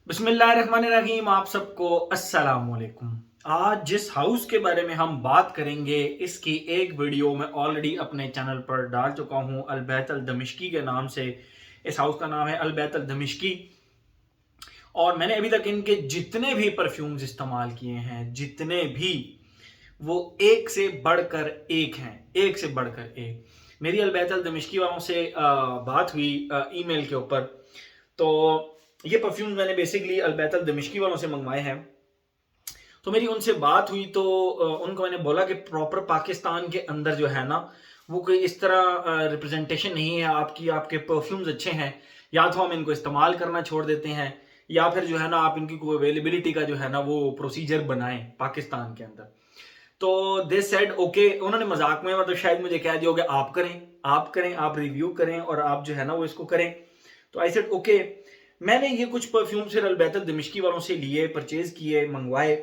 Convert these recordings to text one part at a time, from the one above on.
बिस्मिल्लाहिर्रहमानिर्रहीम। आप सबको अस्सलाम वालेकुम। आज जिस हाउस के बारे में हम बात करेंगे इसकी एक वीडियो मैं ऑलरेडी अपने चैनल पर डाल चुका हूं, अलबैत अल दमिश्की के नाम से। इस हाउस का नाम है अलबैत अल दमिश्की। और मैंने अभी तक इनके जितने भी परफ्यूम्स इस्तेमाल किए हैं, जितने भी, वो एक से बढ़कर एक हैं, एक से बढ़कर एक। मेरी अलबैत अल दमिश्की वालों से बात हुई ईमेल के ऊपर। तो ये परफ्यूम मैंने बेसिकली अलबैत अल दमिश्की वालों से मंगवाए हैं। तो मेरी उनसे बात हुई तो उनको मैंने बोला कि प्रॉपर पाकिस्तान के अंदर जो है ना, वो कोई इस तरह रिप्रेजेंटेशन नहीं है आपकी। आपके परफ्यूम्स अच्छे हैं, या तो हम इनको इस्तेमाल करना छोड़ देते हैं, या फिर जो है ना आप इनकी कोई अवेलेबिलिटी का जो है ना वो प्रोसीजर बनाएं पाकिस्तान के अंदर। तो दे सेड ओके। उन्होंने मजाक में मतलब शायद मुझे कह दिया होगा आप करें, आप करें, आप रिव्यू करें और आप जो है ना वो इसको करें। तो आई सेड ओके। मैंने ये कुछ परफ्यूम फिर अलबैत अल दमिश्की वालों से लिए, परचेज किए, मंगवाए।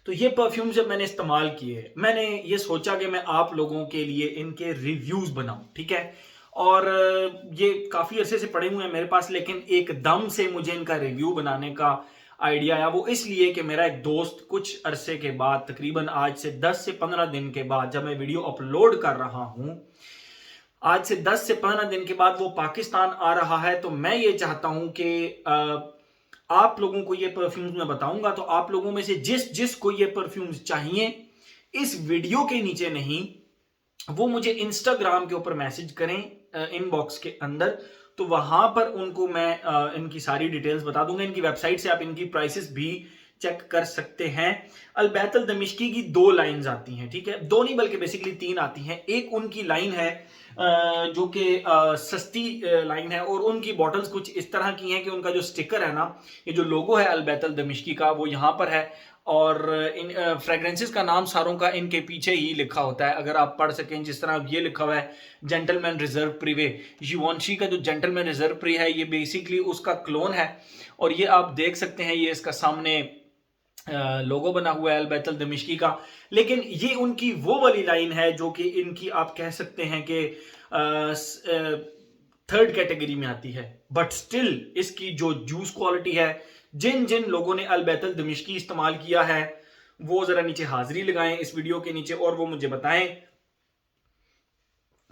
तो ये परफ्यूम जब मैंने इस्तेमाल किए, मैंने ये सोचा कि मैं आप लोगों के लिए इनके रिव्यूज बनाऊं, ठीक है। और ये काफी अरसे से पड़े हुए हैं मेरे पास, लेकिन एकदम से मुझे इनका रिव्यू बनाने का आइडिया आया। वो इसलिए कि मेरा एक दोस्त कुछ अरसे के बाद, तकरीबन आज से 10 से 15 दिन के बाद, जब मैं वीडियो अपलोड कर रहा हूं, आज से 10 से 15 दिन के बाद वो पाकिस्तान आ रहा है। तो मैं ये चाहता हूं कि आप लोगों को ये परफ्यूम्स मैं बताऊंगा, तो आप लोगों में से जिस जिस को ये परफ्यूम्स चाहिए, इस वीडियो के नीचे नहीं, वो मुझे इंस्टाग्राम के ऊपर मैसेज करें इनबॉक्स के अंदर। तो वहां पर उनको मैं इनकी सारी डिटेल्स बता दूंगा। इनकी वेबसाइट से आप इनकी प्राइसेस भी चेक कर सकते हैं। अलबैत अल दमिश्की की 2 लाइंस आती हैं, ठीक है, 2 नहीं बल्कि बेसिकली 3 आती हैं। एक उनकी लाइन है जो कि सस्ती लाइन है, और उनकी बॉटल्स कुछ इस तरह की हैं कि उनका जो स्टिकर है ना, ये जो लोगो है अलबैत अल दमिश्की का, वो यहाँ पर है। और इन फ्रेग्रेंसेस का नाम सारों का इनके पीछे ही लिखा होता है, अगर आप पढ़ सकें। जिस तरह ये लिखा हुआ है जेंटलमैन रिजर्व प्रिवे। जीवॉन्शी का जो जेंटलमैन रिजर्व प्री है, ये बेसिकली उसका क्लोन है। और ये आप देख सकते हैं, ये इसका सामने लोगो बना हुआ है अलबैत अल दमिश्की का। लेकिन ये उनकी वो वाली लाइन है जो कि इनकी आप कह सकते हैं कि थर्ड कैटेगरी में आती है। बट स्टिल इसकी जो जूस क्वालिटी है, जिन जिन लोगों ने अलबैत अल दमिश्की इस्तेमाल किया है, वो जरा नीचे हाजिरी लगाएं इस वीडियो के नीचे, और वो मुझे बताएं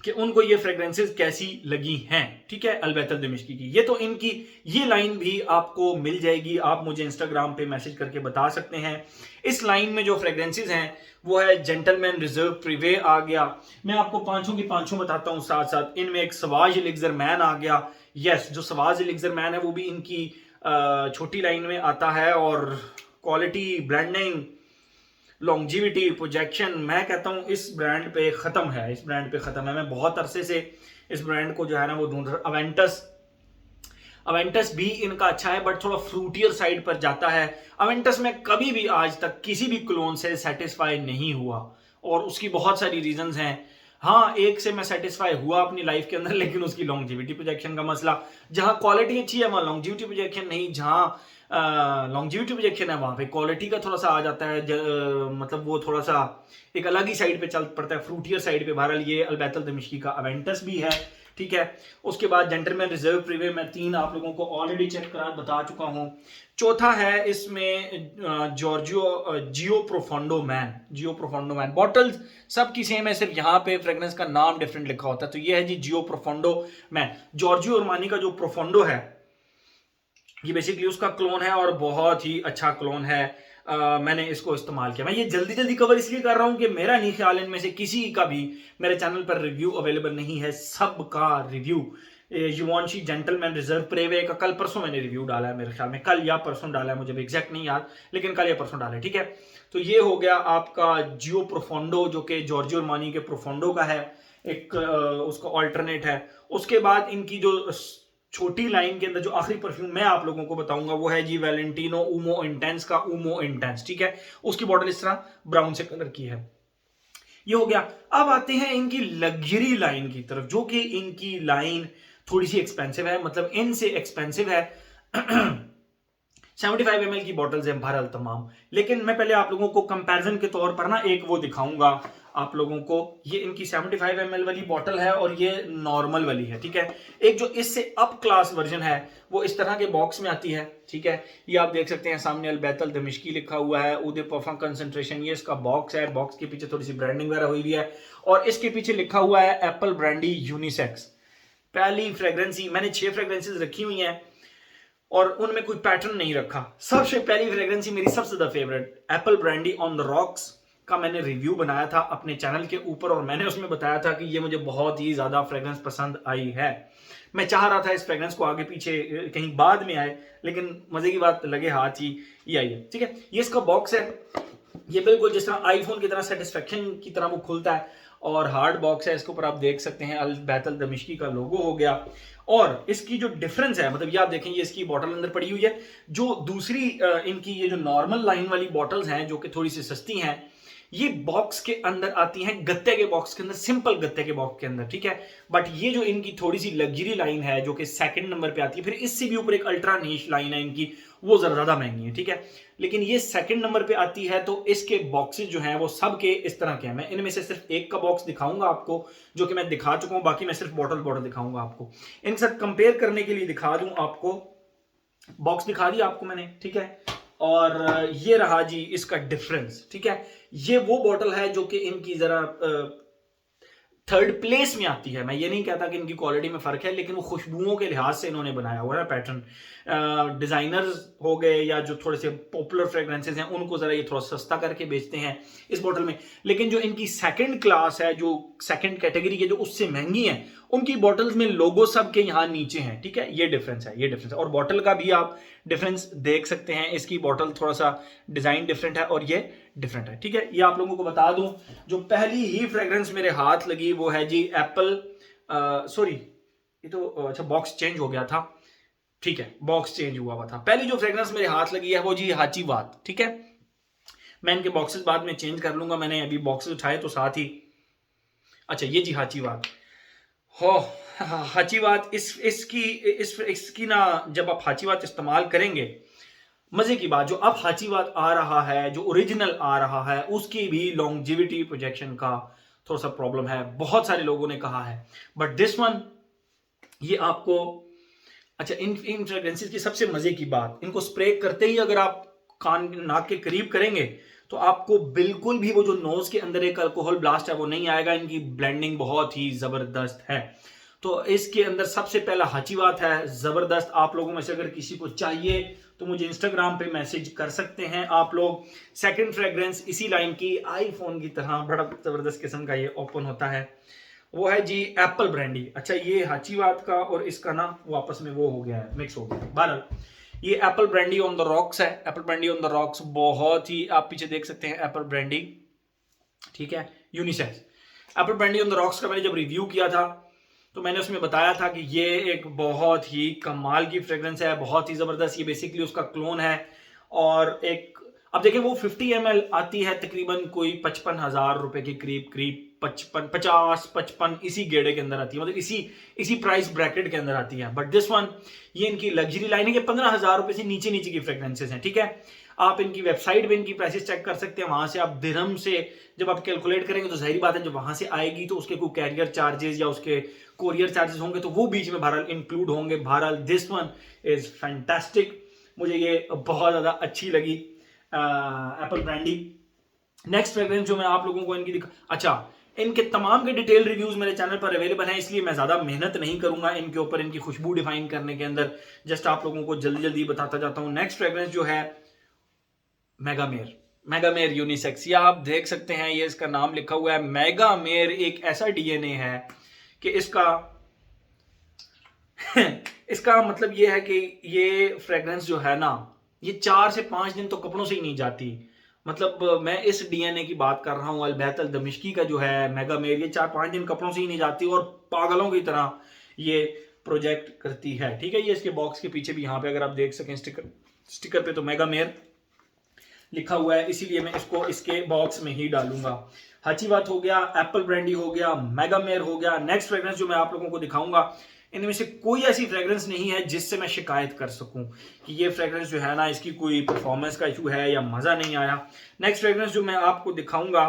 कि उनको ये फ्रेग्रेंसेस कैसी लगी हैं, ठीक है, अलबैत अल दमिश्की की। ये तो इनकी ये लाइन भी आपको मिल जाएगी, आप मुझे इंस्टाग्राम पे मैसेज करके बता सकते हैं। इस लाइन में जो फ्रेग्रेंसेस हैं वो है जेंटलमैन रिजर्व प्रिवे आ गया। मैं आपको पांचों की पांचों बताता हूं साथ साथ। इनमें एक सवाज एलिक्सर मैन आ गया। यस, जो सवाज एलिक्सर मैन है वो भी इनकी छोटी लाइन में आता है। और क्वालिटी, ब्रांडिंग, लॉन्जिविटी, प्रोजेक्शन, मैं कहता हूं इस ब्रांड पे खत्म है, इस ब्रांड पे खत्म है। मैं बहुत अरसे से इस ब्रांड को जो है ना वो ढूंढ रहा। अवेंटस, अवेंटस भी इनका अच्छा है, बट थोड़ा फ्रूटियर साइड पर जाता है। अवेंटस में कभी भी आज तक किसी भी क्लोन से सेटिस्फाई नहीं हुआ, और उसकी बहुत सारी रीजंस हैं। हाँ, एक से मैं सेटिस्फाई हुआ अपनी लाइफ के अंदर, लेकिन उसकी लॉन्जिविटी प्रोजेक्शन का मसला। जहां क्वालिटी अच्छी है वहां लॉन्जिविटी प्रोजेक्शन नहीं, जहां लॉन्जिविटी प्रोजेक्शन है वहां पे क्वालिटी का थोड़ा सा आ जाता है। मतलब वो थोड़ा सा एक अलग ही साइड पे चल पड़ता है, फ्रूटियर साइड पे। बहरहाल ये अलबैत अल दमिश्की का अवेंटस भी है, ठीक है। उसके बाद जेंटलमैन रिजर्व प्रिवे, मैं 3 आप लोगों को ऑलरेडी चेक करा बता चुका हूं। चौथा है इसमें जॉर्जियो जियो प्रोफोंडो मैन। जियो प्रोफोंडो मैन बॉटल्स सबकी सेम है, सिर्फ यहाँ पे फ्रेग्रेंस का नाम डिफरेंट लिखा होता है। तो ये है जी जियो प्रोफोंडो मैन। जॉर्जियो अरमानी का जो प्रोफोंडो है, ये बेसिकली उसका क्लोन है, और बहुत ही अच्छा क्लोन है। मैंने इसको इस्तेमाल किया। मैं ये जल्दी जल्दी कवर इसलिए कर रहा हूं कि मेरा नहीं ख्याल इनमें से किसी का भी मेरे चैनल पर रिव्यू अवेलेबल नहीं है। सबका रिव्यू, युवांशी जेंटलमैन रिजर्व प्रेवे का कल परसों मैंने रिव्यू डाला है, मेरे ख्याल में कल या परसों डाला है, मुझे भी एग्जैक्ट नहीं याद, लेकिन कल या परसों डाला है, ठीक है। तो ये हो गया आपका जियो प्रोफोंडो, जो कि जॉर्जियो अरमानी के प्रोफोंडो का है, एक उसका ऑल्टरनेट है। उसके बाद इनकी जो छोटी लाइन के अंदर जो आखिरी परफ्यूम मैं आप लोगों को बताऊंगा वो है जी वैलेंटिनो उमो इंटेंस का उमो इंटेंस, ठीक है। उसकी बॉटल इस तरह ब्राउन से कलर की है। ये हो गया। अब आते हैं इनकी लग्जरी लाइन की तरफ, जो कि इनकी लाइन थोड़ी सी एक्सपेंसिव है, मतलब इनसे एक्सपेंसिव है। 75 ml की बॉटल्स हैं बहरहाल तमाम। लेकिन मैं पहले आप लोगों को कंपैरिजन के तौर पर ना एक वो दिखाऊंगा, आप लोगों को। ये इनकी 75 ml वाली बॉटल है और ये नॉर्मल वाली है, ठीक है। एक जो इससे अप क्लास वर्जन है वो इस तरह के बॉक्स में आती है, ठीक है। ये आप देख सकते हैं सामने अल-बैतल दमिश्की लिखा हुआ है, ऊद परफ्यूम कंसंट्रेशन, ये इसका बॉक्स है। बॉक्स के पीछे थोड़ी सी ब्रांडिंग वगैरह हुई है और इसके पीछे लिखा हुआ है एप्पल ब्रांडी यूनिसेक्स। पहली फ्रेग्रेंस ही, मैंने 6 फ्रेग्रेंसेज रखी हुई हैं और उनमें कोई पैटर्न नहीं रखा। सबसे पहली फ्रेग्रेंस ही मेरी सबसे ज्यादा favourite Apple brandy on the rocks का मैंने रिव्यू बनाया था अपने चैनल के ऊपर और मैंने उसमें बताया था कि ये मुझे बहुत ही ज्यादा फ्रेग्रेंस पसंद आई है। मैं चाह रहा था इस फ्रेग्रेंस को आगे पीछे कहीं बाद में आए, लेकिन मजे की बात लगे हाथ ही ये आई है, ठीक है। ये इसका बॉक्स है, ये बिल्कुल जिस तरह आईफोन की तरह सेटिस्फेक्शन की तरह वो खुलता है और हार्ड बॉक्स है। इसके ऊपर आप देख सकते हैं अल-बैतल दमिश्की का लोगो हो गया। और इसकी जो डिफरेंस है, मतलब ये आप देखें, ये इसकी बॉटल अंदर पड़ी हुई है। जो दूसरी इनकी ये जो नॉर्मल लाइन वाली बॉटल्स हैं जो कि थोड़ी सी सस्ती हैं, ये बॉक्स के अंदर आती हैं, गत्ते के बॉक्स के अंदर, सिंपल गत्ते के बॉक्स के अंदर, ठीक है। बट ये जो इनकी थोड़ी सी लग्जरी लाइन है जो कि सेकंड नंबर पे आती है, फिर इससे भी ऊपर एक अल्ट्रा नीश लाइन है इनकी, वो जरा ज्यादा महंगी है, ठीक है। लेकिन ये सेकंड नंबर पे आती है तो इसके बॉक्सेस जो हैं वो सब के इस तरह के हैं। मैं इनमें से सिर्फ एक का बॉक्स दिखाऊंगा आपको जो कि मैं दिखा चुका हूं, बाकी मैं सिर्फ बॉटल दिखाऊंगा आपको। इनके साथ कंपेयर करने के लिए दिखा दूं आपको, बॉक्स दिखा दिया आपको मैंने, ठीक है। और ये रहा जी इसका डिफरेंस, ठीक है। ये वो बॉटल है जो कि इनकी जरा थर्ड प्लेस में आती है। मैं ये नहीं कहता कि इनकी क्वालिटी में फर्क है, लेकिन वो खुशबुओं के लिहाज से इन्होंने बनाया हुआ है पैटर्न। डिजाइनर्स हो गए या जो थोड़े से पॉपुलर फ्रेग्रेंसेज हैं उनको जरा ये थोड़ा सस्ता करके बेचते हैं इस बोतल में। लेकिन जो इनकी सेकंड क्लास है, जो सेकंड कैटेगरी के जो उससे महंगी है, उनकी बॉटल्स में लोगो सब के यहाँ नीचे हैं, ठीक है। ये डिफरेंस है, ये डिफरेंस है। और बॉटल का भी आप डिफरेंस देख सकते हैं, इसकी बॉटल थोड़ा सा डिजाइन डिफरेंट है और ये डिफरेंट है, ठीक है। ये आप लोगों को बता दूं, जो पहली ही फ्रेग्रेंस मेरे हाथ लगी वो है जी एप्पल, सॉरी ये तो अच्छा बॉक्स चेंज हो गया था, ठीक है, बॉक्स चेंज हुआ था। पहली जो फ्रेग्रेंस मेरे हाथ लगी है वो जी हाची बात, ठीक है। मैं इनके बॉक्सेस बाद में चेंज कर लूंगा, मैंने अभी बॉक्सेस उठाए तो साथ ही। अच्छा ये जी हाची बात हो, हाची बात इसकी ना, जब आप हाची बात इस्तेमाल करेंगे, मजे की बात, जो अब हाचीवात आ रहा है, जो ओरिजिनल आ रहा है, उसकी भी लॉन्जिविटी प्रोजेक्शन का थोड़ा सा प्रॉब्लम है, बहुत सारे लोगों ने कहा है। बट दिस वन, ये आपको, अच्छा इन फ्रेग्रेंसेस की सबसे मजे की बात, इनको स्प्रे करते ही अगर आप कान नाक के करीब करेंगे तो आपको बिल्कुल भी वो जो नोज के अंदर एक अल्कोहल ब्लास्ट है वो नहीं आएगा। इनकी ब्लेंडिंग बहुत ही जबरदस्त है। तो इसके अंदर सबसे पहला हाचीवात है जबरदस्त। आप लोगों में से अगर किसी को चाहिए तो मुझे इंस्टाग्राम पे मैसेज कर सकते हैं आप लोग। सेकंड फ्रेग्रेंस इसी लाइन की, आईफोन की तरह बड़ा जबरदस्त किस्म का ये ओपन होता है, वो है जी एप्पल ब्रांडी। अच्छा ये हाचीवात का और इसका ना वापस में वो हो गया है, मिक्स हो गया है। बहरहाल ये apple brandy on the rocks है। Apple brandy on the rocks बहुत ही, आप पीछे देख सकते हैं एप्पल ब्रांडी, ठीक है, unisex. Apple brandy on the rocks का मैंने जब रिव्यू किया था तो मैंने उसमें बताया था कि ये एक बहुत ही कमाल की फ्रेग्रेंस है, बहुत ही जबरदस्त। ये बेसिकली उसका क्लोन है। और एक, अब देखिए वो 50 ml आती है तकरीबन कोई 55,000 रुपए के करीब 55 इसी गेड़े के अंदर आती है, मतलब इसी प्राइस ब्रैकेट के अंदर आती है। बट दिस वन, ये इनकी लग्जरी लाइन है कि 15,000 रुपए से नीचे नीचे की फ्रेग्रेंसेस हैं, ठीक है। आप इनकी वेबसाइट पे इनकी प्राइसेस चेक कर सकते हैं, वहां से आप दिरहम से जब आप कैलकुलेट करेंगे तो जाहिर बात है जब वहां से आएगी तो उसके कोई कैरियर चार्जेस या उसके कोरियर चार्जेस होंगे तो वो बीच में बहरहाल इंक्लूड होंगे। बहरहाल दिस वन इज फैंटास्टिक, मुझे ये बहुत ज्यादा अच्छी लगी एप्पल ब्रांडी। नेक्स्ट फ्रेग्रेंस जो मैं आप लोगों को इनकी अच्छा, इनके तमाम के डिटेल रिव्यूज मेरे चैनल पर अवेलेबल हैं, इसलिए मैं ज्यादा मेहनत नहीं करूंगा इनके ऊपर, इनकी खुशबू डिफाइन करने के अंदर। जस्ट आप लोगों को जल्दी जल्दी बताता जाता हूं। नेक्स्ट फ्रेग्रेंस जो है मेगामेर यूनिसेक्स। ये आप देख सकते हैं, ये इसका नाम लिखा हुआ है मेगामेर। एक ऐसा डीएनए है कि इसका इसका मतलब ये है कि ये फ्रेग्रेंस जो है ना, ये 4 से 5 दिन तो कपड़ों से ही नहीं जाती। मतलब मैं इस डीएनए की बात कर रहा हूं, अल-बैतल दमिश्की का जो है मेगामेर, ये 4-5 दिन कपड़ों से ही नहीं जाती और पागलों की तरह ये प्रोजेक्ट करती है, ठीक है। ये इसके बॉक्स के पीछे भी यहाँ पे अगर आप देख सकें स्टिकर पे तो मेगामेर लिखा हुआ है, इसीलिए मैं इसको इसके बॉक्स में ही डालूंगा। हाचीवात हो गया, एप्पल ब्रांडी हो गया, मेगामेर हो गया। नेक्स्ट फ्रेग्रेंस जो मैं आप लोगों को दिखाऊंगा, इनमें से कोई ऐसी फ्रेग्रेंस नहीं है जिससे मैं शिकायत कर सकूं कि ये फ्रेग्रेंस जो है ना, इसकी कोई परफॉर्मेंस का इशू है या मजा नहीं आया। नेक्स्ट फ्रेग्रेंस जो मैं आपको दिखाऊंगा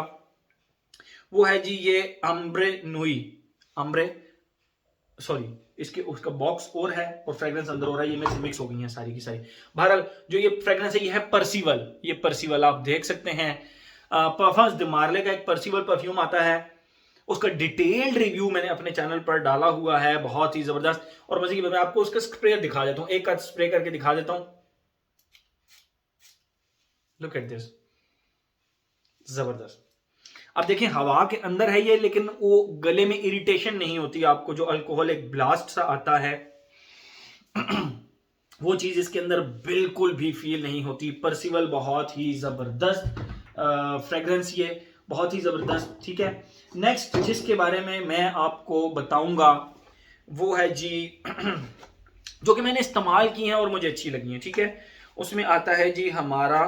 वो है जी ये अम्ब्रे नुई, अम्ब्रे सॉरी, इसके उसका बॉक्स और है और फ्रेग्रेंस अंदर हो रहा है, ये में से मिक्स हो गई है सारी की सारी। बहरहाल जो ये फ्रेग्रेंस है ये है परसिवल, ये परसिवल आप देख सकते हैं। परफ्यूम्स द मार्ले का एक परसिवल परफ्यूम आता है, उसका डिटेल्ड रिव्यू मैंने अपने चैनल पर डाला हुआ है, बहुत ही जबरदस्त। और मजे की बात, मैं आपको उसका स्प्रे दिखा देता हूं, एक आध स्प्रे करके दिखा देता हूं। लुक एट दिस, जबरदस्त। अब देखें हवा के अंदर है ये, लेकिन वो गले में इरिटेशन नहीं होती आपको, जो अल्कोहलिक ब्लास्ट सा आता है वो चीज इसके अंदर बिल्कुल भी फील नहीं होती। परसिवल बहुत ही जबरदस्त फ्रेग्रेंस, ये बहुत ही जबरदस्त। ठीक है, नेक्स्ट जिसके बारे में मैं आपको बताऊंगा वो है जी जो कि मैंने इस्तेमाल की हैं और मुझे अच्छी लगी हैं। ठीक है, उसमें आता है जी हमारा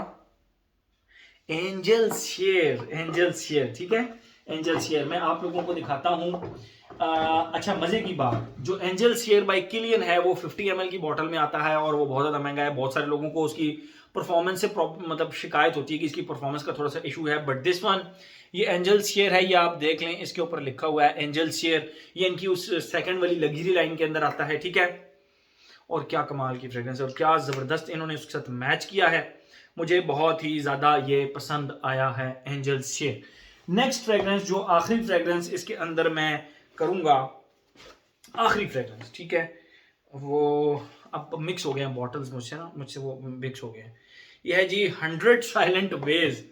एंजल शेयर, एंजल शेयर। ठीक है, एंजल शेयर मैं आप लोगों को दिखाता हूं। अच्छा मजे की बात, जो एंजल शेयर बाय किलियन है वो 50 ml की बोतल में आता है और वो बहुत ज्यादा महंगा है। बहुत सारे लोगों को उसकी परफॉर्मेंस से मतलब शिकायत होती है कि इसकी परफॉर्मेंस का थोड़ा सा इशू है, बट दिस वन ये एंजल शेयर है, ये आप देख लें, इसके ऊपर लिखा हुआ है एंजल शेयर, ये इनकी उस सेकंड वाली लग्जरी लाइन के अंदर आता है। ठीक है, और क्या कमाल की फ्रेग्रेंस है और क्या जबरदस्त इन्होंने उसके साथ मैच किया है, मुझे बहुत ही ज्यादा ये पसंद आया है एंजल शेयर। नेक्स्ट फ्रेग्रेंस, जो आखिरी फ्रेग्रेंस इसके अंदर मैं करूंगा, आखिरी फ्रेग्रेंस, ठीक है, वो अब मिक्स हो गए हैं बॉटल्स मुझसे वो मिक्स हो गए हैं। ये है जी 100 साइलेंट वेज,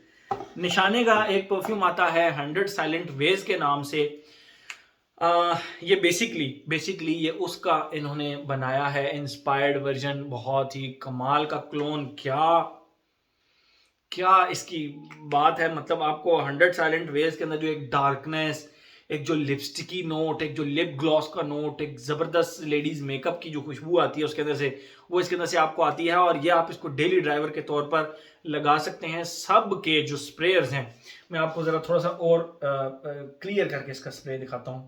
निशाने का एक परफ्यूम आता है 100 साइलेंट वेज के नाम से। ये बेसिकली ये उसका इन्होंने बनाया है इंस्पायर्ड वर्जन, बहुत ही कमाल का क्लोन। क्या क्या इसकी बात है, मतलब आपको 100 साइलेंट वेज के अंदर जो एक डार्कनेस, एक जो लिपस्टिकी नोट, एक जो लिप ग्लॉस का नोट, एक जबरदस्त लेडीज मेकअप की जो खुशबू आती है उसके अंदर से, वो इसके अंदर से आपको आती है और ये आप इसको डेली ड्राइवर के तौर पर लगा सकते हैं। सब के जो स्प्रेयर्स हैं, मैं आपको जरा थोड़ा सा और क्लियर करके इसका स्प्रे दिखाता हूं।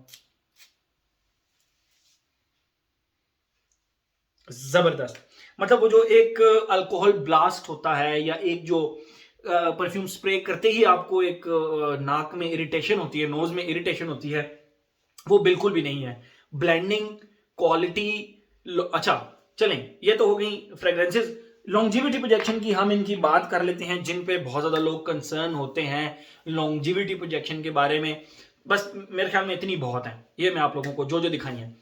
जबरदस्त, मतलब वो जो एक अल्कोहल ब्लास्ट होता है या एक जो परफ्यूम स्प्रे करते ही आपको एक नाक में इरिटेशन होती है, नोज में इरिटेशन होती है, वो बिल्कुल भी नहीं है। ब्लेंडिंग क्वालिटी, अच्छा चलें, ये तो हो गई फ्रेग्रेंसेस। लॉन्जिविटी प्रोजेक्शन की हम इनकी बात कर लेते हैं, जिन पे बहुत ज्यादा लोग कंसर्न होते हैं लॉन्जिविटी प्रोजेक्शन के बारे में। बस मेरे ख्याल में इतनी बहुत है, ये मैं आप लोगों को जो जो दिखाई है।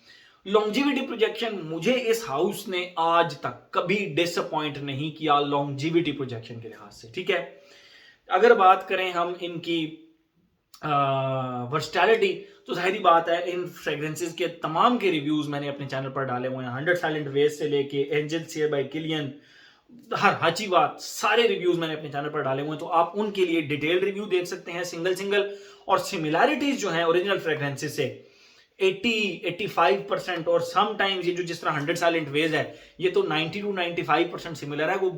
लॉन्जिविटी प्रोजेक्शन, मुझे इस हाउस ने आज तक कभी डिसअपॉइंट नहीं किया लॉन्जिविटी प्रोजेक्शन के लिहाज से। ठीक है, अगर बात करें हम इनकी वर्सटैलिटी, तो जाहिर बात है इन फ्रेग्रेंसेस के तमाम के रिव्यूज मैंने अपने चैनल पर डाले हुए हैं। 100 साइलेंट वेज से लेके एंजल शेयर बाय किलियन, हर हाची बात, सारे रिव्यूज मैंने अपने चैनल पर डाले हुए हैं, तो आप उनके लिए डिटेल्ड रिव्यू देख सकते हैं सिंगल सिंगल। और सिमिलैरिटीज जो है ओरिजिनल फ्रेग्रेंसेस से 80-85% और समटाइम्स ये जो जिस तरह 100 साइलेंट वेज है, ये तो 90 to 95% सिमिलर है। वो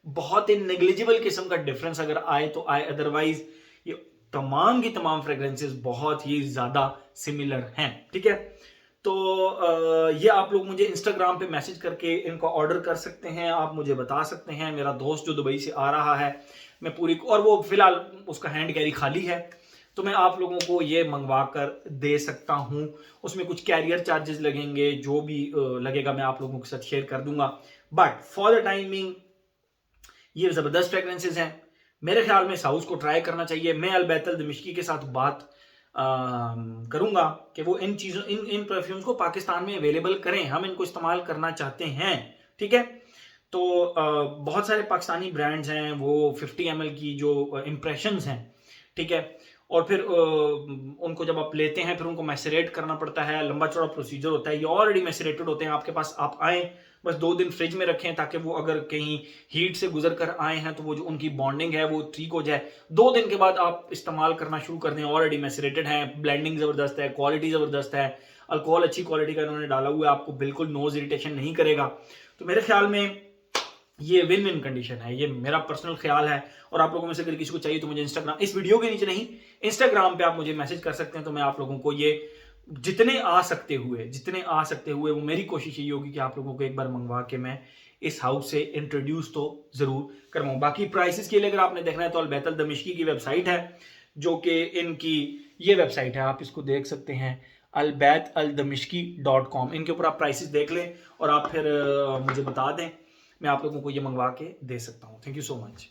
बहुत ही नेग्लिजिबल किस्म का डिफरेंस अगर आए तो आए, अदरवाइज ये तमाम की तमाम फ्रेग्रेंसेस बहुत ही ज्यादा सिमिलर हैं। ठीक है, तो ये आप लोग मुझे इंस्टाग्राम पे मैसेज करके इनको ऑर्डर कर सकते हैं, आप मुझे बता सकते हैं। मेरा दोस्त जो दुबई से आ रहा है, मैं पूरी, और वो फिलहाल उसका हैंड कैरी खाली है, तो मैं आप लोगों को ये मंगवा कर दे सकता हूं। उसमें कुछ कैरियर चार्जेस लगेंगे, जो भी लगेगा मैं आप लोगों के साथ शेयर कर दूंगा। बट फॉर द टाइमिंग ये जबरदस्त फ्रेग्रेंसेस हैं, मेरे ख्याल में इस हाउस को ट्राई करना चाहिए। मैं अलबैतल दमिश्की के साथ बात करूंगा कि वो इन चीजों इन परफ्यूम्स को पाकिस्तान में अवेलेबल करें, हम इनको इस्तेमाल करना चाहते हैं। ठीक है, तो बहुत सारे पाकिस्तानी ब्रांड्स हैं, वो 50 ml की जो इम्प्रेशंस हैं, ठीक है, और फिर उनको जब आप लेते हैं फिर उनको मैसरेट करना पड़ता है, लंबा चौड़ा प्रोसीजर होता है। ये ऑलरेडी मैसरेटेड होते हैं आपके पास, आप आए बस 2 दिन फ्रिज में रखें ताकि वो अगर कहीं हीट से गुजर कर आए हैं तो वो जो उनकी बॉन्डिंग है वो ठीक हो जाए। 2 दिन के बाद आप इस्तेमाल करना शुरू कर दें, ऑलरेडी मैसरेटेड है, ब्लेंडिंग जबरदस्त है, क्वालिटी जबरदस्त है, अल्कोहल अच्छी क्वालिटी का इन्होंने डाला हुआ है, आपको बिल्कुल नोज इरिटेशन नहीं करेगा। तो मेरे ख्याल में ये विन विन कंडीशन है, ये मेरा पर्सनल ख्याल है। और आप लोगों में से अगर किसी को चाहिए तो मुझे इंस्टाग्राम, इस वीडियो के नीचे नहीं, इंस्टाग्राम पे आप मुझे मैसेज कर सकते हैं, तो मैं आप लोगों को ये जितने आ सकते हुए वो मेरी कोशिश यही होगी कि आप लोगों को एक बार मंगवा के मैं इस हाउस से इंट्रोड्यूस तो जरूर करवाऊं। बाकी प्राइसेस के लिए अगर आपने देखना है तो अलबैतल दमिश्की की वेबसाइट है, जो कि इनकी ये वेबसाइट है, आप इसको देख सकते हैं, albaitaldammishki.com। इनके ऊपर आप प्राइसेस देख लें और आप फिर मुझे बता दें, मैं आप लोगों को ये मंगवा के दे सकता हूँ। Thank you so much.